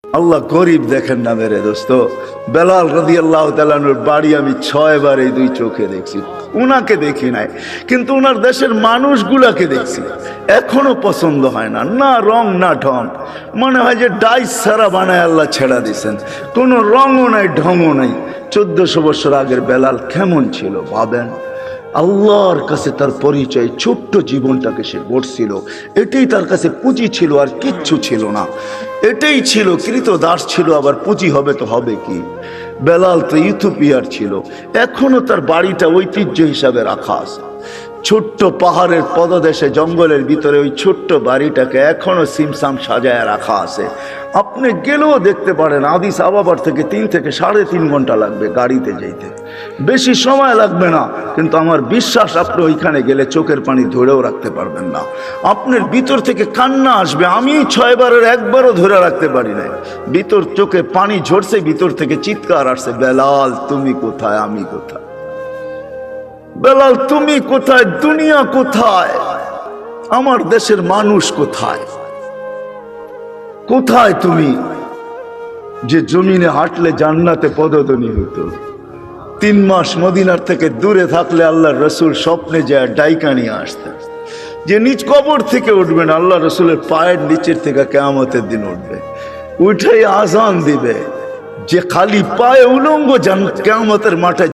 আল্লাহ গরিব দেখেন না মেরে দোস্ত। বেলাল রাদিয়াল্লাহু তাআলা আনহুর বাড়ি আমি 6 বার এই দুই চোখে দেখছি। উনাকে দেখি নাই, কিন্তু উনার দেশের মানুষগুলাকে দেখছি। এখনো পছন্দ হয় না, না রং না ঢং। মনে হয় যে ডাইস ছাড়া বানায় আল্লাহ ছেড়া দিয়েছেন, কোনো রঙও নাই ঢংও নাই। 1400 বছর আগের বেলাল কেমন ছিল ভাবেন। আল্লাহর কাছে তার পরিচয়, ছোট্ট জীবনটাকে সে গড়ছিল, এটাই তার কাছে পুঁজি ছিল, আর কিচ্ছু ছিল না। এটাই ছিল, কৃতদাস ছিল, আবার পুঁজি হবে তো হবে কি। বেলাল তো ইথিওপিয়ার ছিল, এখনো তার বাড়িটা ঐতিহ্য হিসাবে রাখা আছে। ছোট্ট পাহাড়ের পদদেশে জঙ্গলের ভিতরে ওই ছোট্ট বাড়িটাকে এখনো সিমসাম সাজায় রাখা আছে। আপনি গেলেও দেখতে পারেন, আদিস আবাবার থেকে 3 থেকে 3.5 ঘন্টা লাগবে গাড়িতে যেতে, বেশি সময় লাগবে না। কিন্তু আমার বিশ্বাস আপনি ওইখানে গেলে চোখের পানি ধরেও রাখতে পারবেন না, আপনার ভিতর থেকে কান্না আসবে। আমি 6 বারের একবারও ধরে রাখতে পারি না, ভিতর চোখে পানি ঝরছে, ভিতর থেকে চিৎকার আসছে, বেলাল তুমি কোথায়, আমি কোথায়, বেলাল তুমি কোথায়, দুনিয়া কোথায়, আমার দেশের মানুষ কোথায়, কোথায় তুমি যে জমিনে হাঁটলে জান্নাতে পদধ্বনি হতো। 3 মাস মদিনার থেকে দূরে থাকলে আল্লাহর রসুল স্বপ্নে যায় ডাইকা নিয়ে আসতেন, যে নিজ কবর থেকে উঠবেন, আল্লাহ রসুলের পায়ের নিচের থেকে কিয়ামতের দিন উঠবে, উঠেই আজান দিবে, যে খালি পায়ে উলঙ্গ কিয়ামতের মাঠে